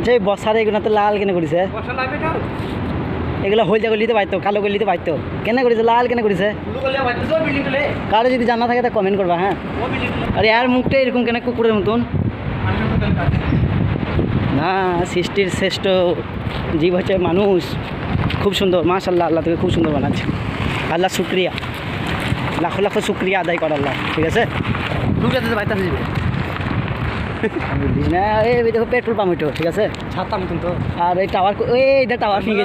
আচ্ছা এই বর্ষার এগুলো তো লাল কেন করেছে? এগুলো হলদা করলিতে পাইতো, কালো করলিতে পাইতো, কেন করেছে লাল কেন করেছে? কারো যদি জানা থাকে তা কমেন্ট করবা। হ্যাঁ, আরে আর মুখটা এরকম কেন কুকুরের মতন? না, সৃষ্টির শ্রেষ্ঠ জীব হচ্ছে মানুষ। খুব সুন্দর, মাশাআল্লাহ, আল্লাহ তোকে খুব সুন্দর বানাচ্ছে। আল্লাহ শুক্রিয়া, লাখো লাখো শুক্রিয়া আদায় কর আল্লাহ। ঠিক আছে, বুঝলিস না? এই দেখো পেট্রোল পাম্প ওইটো, ঠিক আছে, ছাতা মতন তো। আর এই টাওয়ার, এই দেখ টাওয়ার ফিরে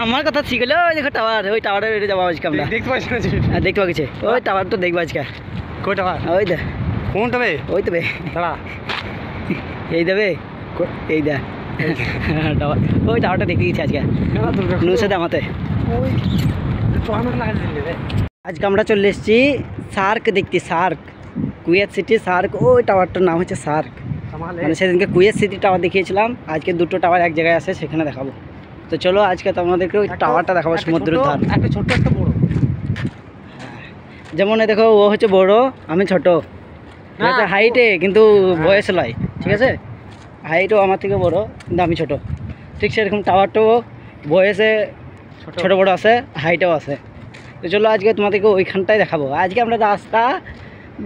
আমার কথা শিখল। ওই দেখো টাওয়ার, ওই টাওয়ারে যাবো আজকে আমরা। দেখতে পাচ্ছি না, দেখতে পাচ্ছি ওই টাওয়ার তো দেখবো আজকে। কই টাওয়ার? ওই দে কোনটা বে? ওই তো বে, দাঁড়া, এই দেবে, এই দে টাওয়ার, ওই টাওয়ারটা দেখতে গেছি আজকে নুসে দামাতে। আজকে আমরা চলে এসেছি সার্ক দেখতে, সার্ক কুয়েত সিটি সার্ক। ওই টাওয়ারটার নাম হচ্ছে সার্ক। মানে সেদিনকে কুয়েত সিটি টাওয়ার দেখিয়েছিলাম, আজকে দুটো টাওয়ার এক জায়গায় আছে, সেখানে দেখাবো। তো চলো আজকে তোমাদেরকে ওই টাওয়ারটা দেখাবো, সমুদ্রের ধার। একটা ছোট একটা বড়, যেমন দেখো ও হচ্ছে বড়, আমি ছোট, ঠিক আছে হাইটে, কিন্তু বয়স লয়, ঠিক আছে। হাইটও আমার থেকে বড়, কিন্তু আমি ছোট। ঠিক সেরকম টাওয়ারটাও বয়সে ছোট বড় আছে, হাইটেও আছে। তো চলো আজকে তোমাদেরকে ওইখানটাই দেখাবো। আজকে আমরা রাস্তা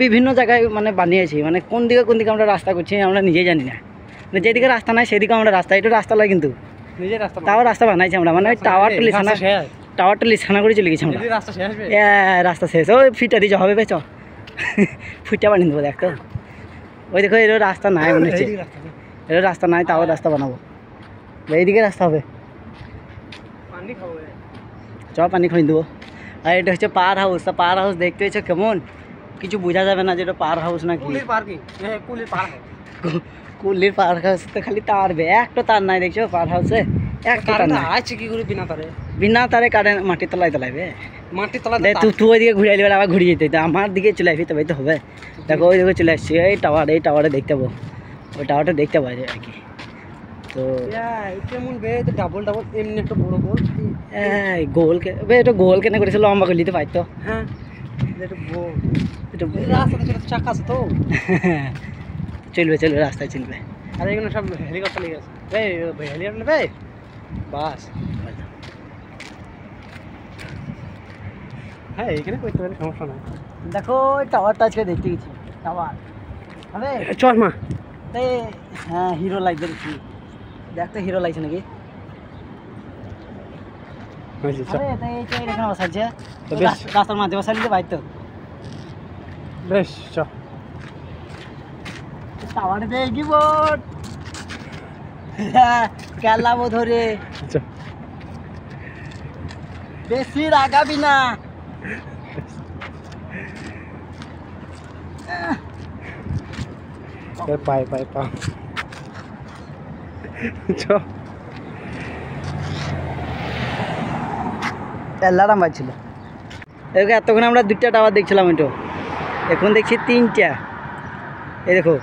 বিভিন্ন জায়গায় মানে বানিয়েছি, মানে কোন দিকে আমরা রাস্তা করছি আমরা নিজেই জানি না। মানে যেদিকে রাস্তা নাই সেদিকে আমরা রাস্তা, এটা রাস্তা নয় কিন্তু নিজের রাস্তা, তাও রাস্তা বানাইছি আমরা। মানে টাওয়ারটা লিছানা করে চলে গেছি আমরা। রাস্তা শেষ, ওই ফিটা দিয়ে হবে বে, চ ফুটা বানিয়ে দেবো। দেখো ওই দেখো, এর রাস্তা নাই মনে হচ্ছে, এর রাস্তা নাই, তাও রাস্তা বানাবো। এইদিকে রাস্তা হবে, চ পানি খাই দেবো। আর এটা হচ্ছে পাওয়ার হাউস। তা পাওয়ার হাউস দেখতে হচ্ছে কেমন, কিছু বোঝা যাবে না যে এটা পাওয়ার হাউস নাকি। কুলির পাওয়ার হাউস তো খালি তার বে, একটা তার নাই দেখছো পাওয়ার হাউসে, একটা তার নাই। আছে কি করে বিনা তারে কারেন্ট মাটির তলায় তলাইবে, মাটির তলা। তুই ওইদিকে ঘুরে আইলে আবার ঘুরিয়ে যেতে, আমার দিকে চলে আসবি, তবে তো হবে। দেখো ওই দিকে চলে আসছি, এই টাওয়ারে দেখতে পাবো, ওই টাওয়ারটা দেখতে পাওয়া যায় আর কি। তো কেমন বে, ডাবল এমনি একটা বড় গোল, গোল এটা গোল কেন করেছে, লম্বা করলি তো পাইতো। হ্যাঁ, রাস্তা চাকা আছে তো, চলবে রাস্তায় চলবে। আর এখানে সব হেলিকপ্টার লেগে আছে, হেলিকপ্টার নেবে বাস। হ্যাঁ, এখানে করতে পারি, সমস্যা নাই। দেখো ওই টাওয়ারটা আজকে দেখতে গেছি, টাওয়ার হবে চল মা। হ্যাঁ, হিরো লাইট দেখছি, দেখতে হিরো লাগছে নাকি। রাস্তার মাঝে বসা দিতে পারতো বেশ। টাওয়ারে দেখি বোট কেলাবো ধরে, বেশি রাগাবি না। পাই এলারাম বাজছিল। এতক্ষণ আমরা 2টা টাওয়ার দেখছিলাম, এটো এখন দেখছি 3টা। এই দেখো,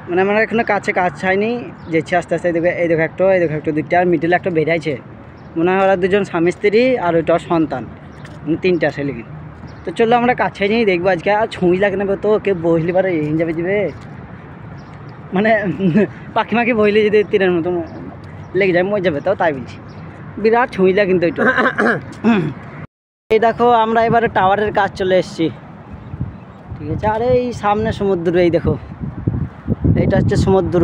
মানে আমরা এখনো কাছে হয়নি, যেছি আস্তে আস্তে। এই দেখো একটা, 2টা, আর মিডিলে একটা বেড়াইছে, মনে হয় ওরা 2জন স্বামী স্ত্রী, আর ওইটার সন্তান, মানে 3টা ছেলে। তো চলো আমরা কাছে নিয়ে দেখবো আজকে। আর ছুঁই লাগে না তো, কেউ বসলি পারে যাবে, মানে পাখি বইলে যদি তীরের মতো লেগে যায় মরে যাবে, তাও তাই বলছি। বিরাট ছুঁইলা কিন্তু এটা। এই দেখো আমরা এবারে টাওয়ারের কাজ চলে এসেছি, ঠিক আছে। আর এই সামনে সমুদ্র, এই দেখো এইটা হচ্ছে সমুদ্র।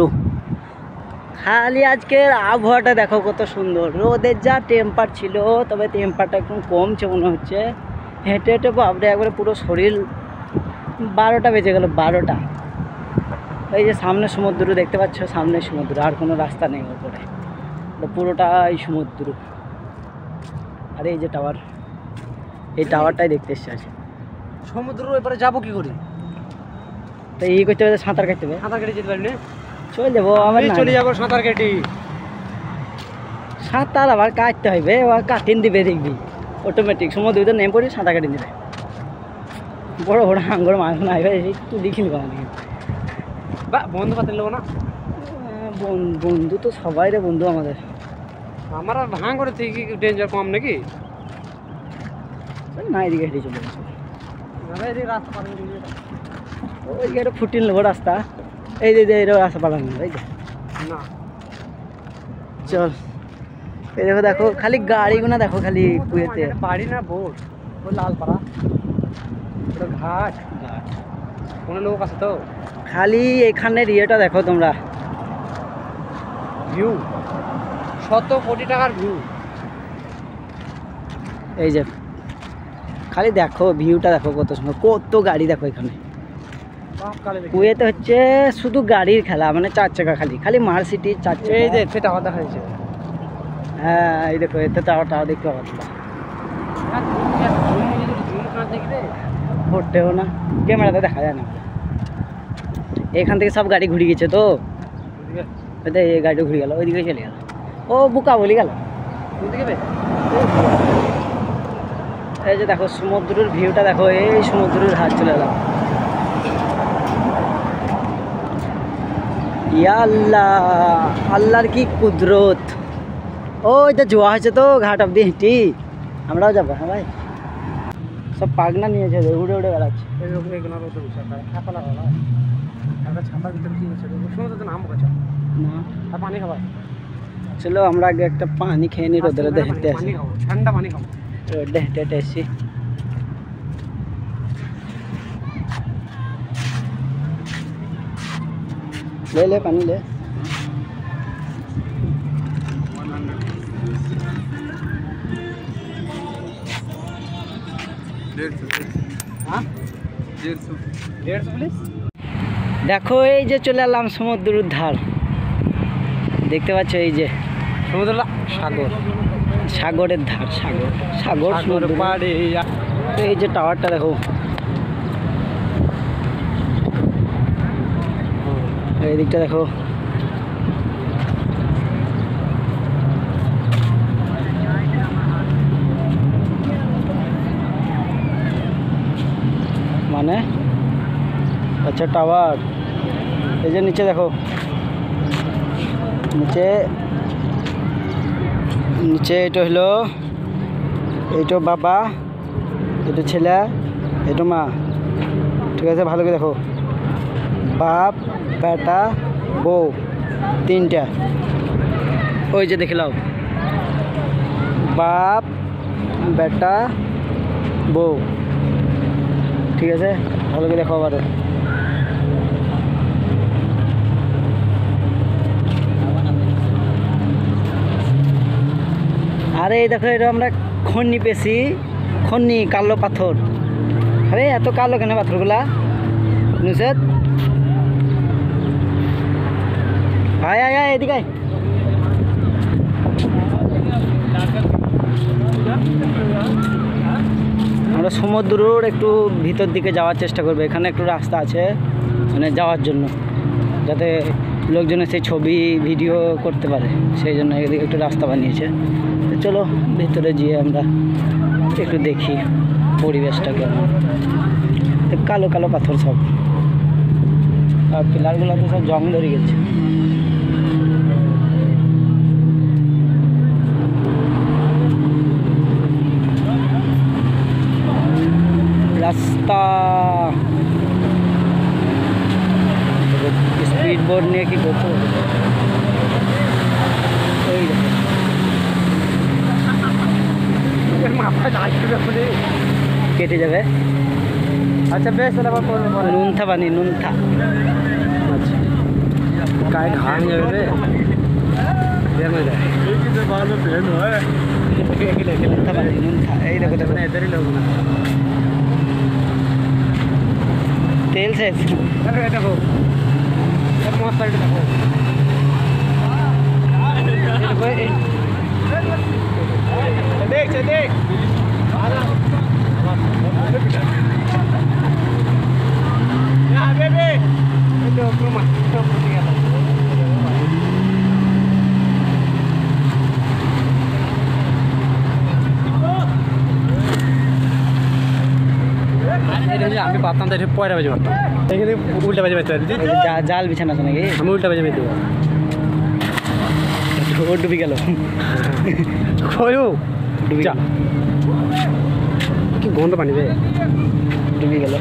খালি আজকের আবহাওয়াটা দেখো কত সুন্দর, রোদের যা টেম্পার ছিল, তবে টেম্পারটা একটু কমছে মনে হচ্ছে। হেঁটে বাপরে একবারে পুরো শরীর, 12টা বেজে গেল, 12টা। এই যে সামনে সমুদ্র দেখতে পাচ্ছ, সামনে সমুদ্র, আর কোনো রাস্তা নেই ওপরে, পুরোটাই সমুদ্র। আর এই যে টাওয়ার, এই টাওয়ারটাই দেখতে এসছে আছে। সমুদ্রের ওইপারে যাবো কি করে? তো এই করতে হবে, সাঁতার কাটতে হবে। সাঁতার কেটে যেতে পারি না, চলে যাবো আবার, চলে যাবো সাঁতার কেটে। সাঁতার আবার কাটতে হবে, আবার কাটিন দিবে দেখবি অটোমেটিক, সমুদ্র ভিতরে নেমে পড়ি সাঁতার কাটিয়ে দিবে। বড় হাঙ্গর মাছ না একটু দেখিনি বানানি বা বন্ধু পাতে নেবো না। বন্ধু তো সবাই রে বন্ধু আমাদের। আমার আর হাঙ্গরে থেকে ডেঞ্জার কম নাকি? না, এদিকে হেঁটে চলে গেছে, রাস্তা পার ওই একটা ফুটিয়ে নেবো রাস্তা। এই যে রাস্তা পালানো, এই যে না চল এই দেখো দেখো খালি গাড়িগুলো দেখো খালি কুয়েতে বাড়ি না বোট ওই লালপাড়া ওটা ঘাট ঘাট কোনো লোক আছে তো খালি এখানের ইয়েটা দেখো তোমরা ভিউ 100 কোটি টাকার ভিউ এই যে খালি দেখো ভিউটা দেখো কত সুন্দর কত গাড়ি দেখো এখানে কুয়েতে হচ্ছে শুধু গাড়ির খেলা মানে 4 চাকা খালি খালি মার্সিডিজ 4 চাকা এই যে সেটা আবার দেখা যাচ্ছে হ্যাঁ এই দেখো এতে টাওয়ার দেখতে পাবো ভোটেও না ক্যামেরাতে দেখা যায় না এখান থেকে সব গাড়ি ঘুরে গেছে তো এই গাড়ি ঘুরে গেল ওইদিকে চলে গেল ও বুকা বলি গেল এই যে দেখো সমুদ্রের ভিউটা দেখো এই সমুদ্রের হাত চলে এলাম ইয়া আল্লাহ আল্লাহর কি কুদরত ওই তো জোয়া হয়েছে তো ঘাট অব্দি হেঁটি আমরাও যাবো হ্যাঁ ভাই সব পাগনা নিয়েছে উড়ে উড়ে বেড়াচ্ছে না পানি খাবার চলো আমরা আগে একটা পানি খেয়ে নিই রোদে রোদে হেঁটে আসি ঠান্ডা পানি খাবো রোদে হেঁটে হেঁটে আসি ले ले पानी ले দেখো এই যে চলে এলাম সমুদ্রের ধার দেখতে পাচ্ছ এই যে সমুদ্র সাগর সাগরের ধার সাগর সাগর সমুদ্র পাড়ে এই যে টাওয়ারটা দেখো এই দিকটা দেখো মানে আচ্ছা টাওয়ার এই যে নিচে দেখো নিচে নিচে এটা হলো এইটো বাবা এটা ছেলে এটা মা ঠিক আছে ভালো করে দেখো বাপ বেটা বউ 3টা ওই যে দেখলাও বাপ বেটা বউ ঠিক আছে ভালো করে দেখো আবার আরে এই দেখো এটা আমরা খন্নি পেয়েছি খন্নি কালো পাথর আরে এত কালো কেন পাথরগুলা নুসরাত আয় আয় আয় এদিকে আয় আমরা সমুদ্রের একটু ভিতর দিকে যাওয়ার চেষ্টা করবো এখানে একটু রাস্তা আছে মানে যাওয়ার জন্য যাতে লোকজন সেই ছবি ভিডিও করতে পারে সেই জন্য এদিকে একটু রাস্তা বানিয়েছে তো চলো ভিতরে গিয়ে আমরা একটু দেখি পরিবেশটা কেমন কালো কালো পাথর সব আর পিলারগুলোতে সব জং ধরে গেছে রাস্তা স্পিড বোর্ড নিয়ে কি করছো ওই কেটে যাবে আচ্ছা বেশ তাহলে আবার করবো পরে নুনথা বানি নুনথা আচ্ছা গায়ে ঘা হয়ে যাবে রে ভালো ট্রেন হয় নুনথা বানি নুনথা এই দেখো দেখো এদেরই লোক না তেল শেষ দেখো মস্ত দেখো দেখ দেখ আমি পারতাম তো পয়রা বাজে পারতাম এখানে উল্টা বাজে পারতে পারি জাল বিছানা আছে নাকি আমি উল্টা বাজে পাইতে ও ডুবি গেল ডুবি যা কি গন্ধ পানি রে ডুবি গেল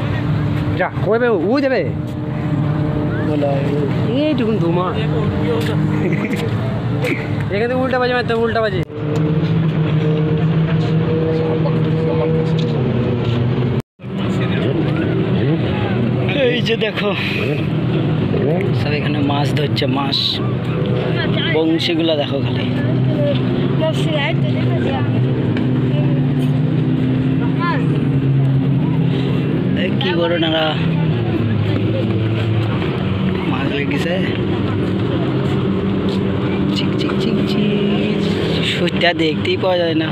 যা কই বে ও যাবে বলা হয় এইটুকুন ধুমা এখান থেকে উল্টা বাজে মারতে উল্টা বাজে এই যে দেখো সব এখানে মাছ ধরছে মাছ বংশীগুলো দেখো খালি কি করো নারা মাছ লেগেছে চিক চিক চিক চিক সত্যি দেখতেই পাওয়া যায় না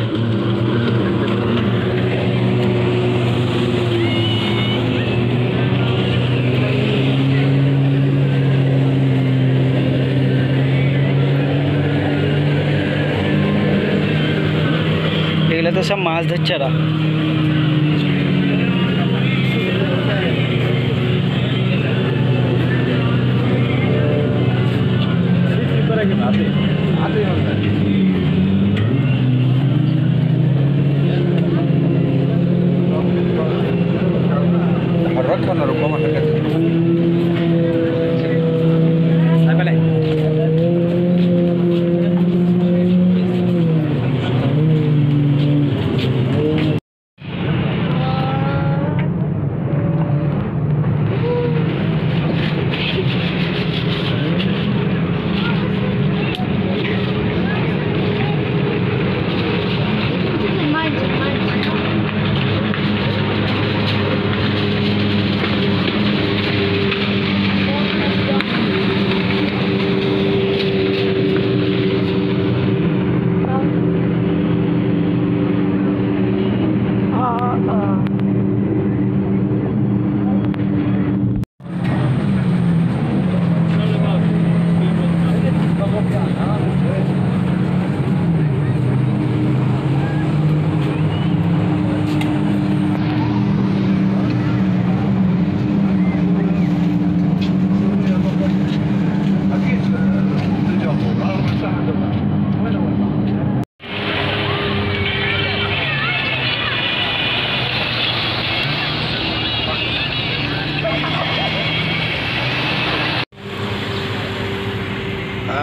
এগুলো তো সব মাছ ধরছে ওরা حركها ربما حاجات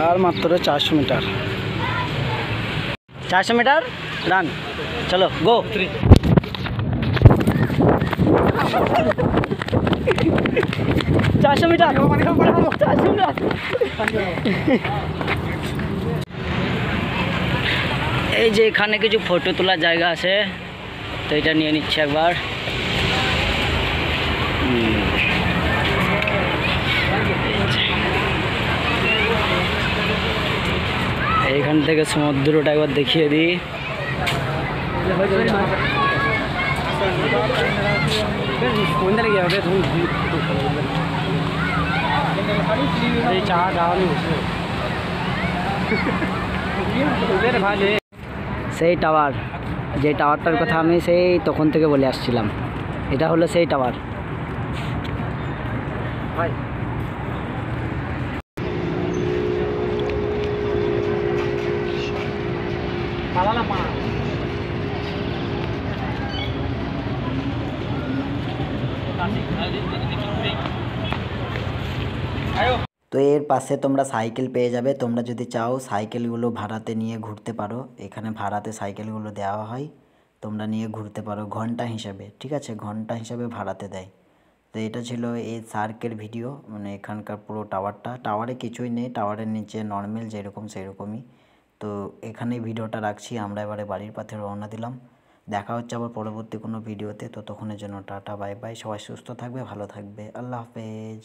আর মাত্র 400 মিটার 400 মিটার রান চলো গো 400 মিটার 400 মিটার এই যে এখানে কিছু ফটো তোলার জায়গা আছে তো এটা নিয়ে নিচ্ছে একবার এইখান থেকে সমুদ্রটা একবার দেখিয়ে দিই সেই টাওয়ার যে টাওয়ারটার কথা আমি সেই তখন থেকে বলে আসছিলাম এটা হলো সেই টাওয়ার তো এর পাশে তোমরা সাইকেল পেয়ে যাবে তোমরা যদি চাও সাইকেলগুলো ভাড়াতে নিয়ে ঘুরতে পারো এখানে ভাড়াতে সাইকেলগুলো দেওয়া হয় তোমরা নিয়ে ঘুরতে পারো ঘন্টা হিসাবে ঠিক আছে ঘন্টা হিসাবে ভাড়াতে দেয় তো এটা ছিল এই সার্কের ভিডিও মানে এখানকার পুরো টাওয়ারে কিছুই নেই টাওয়ারের নিচে নর্মাল যেরকম সেরকমই তো এখানেই ভিডিওটা রাখছি আমরা এবারে বাড়ির পথে রওনা দিলাম দেখা হচ্ছে আবার পরবর্তী কোনো ভিডিওতে ততক্ষণের জন্য টাটা বাই বাই সবাই সুস্থ থাকবে ভালো থাকবে আল্লাহ হাফেজ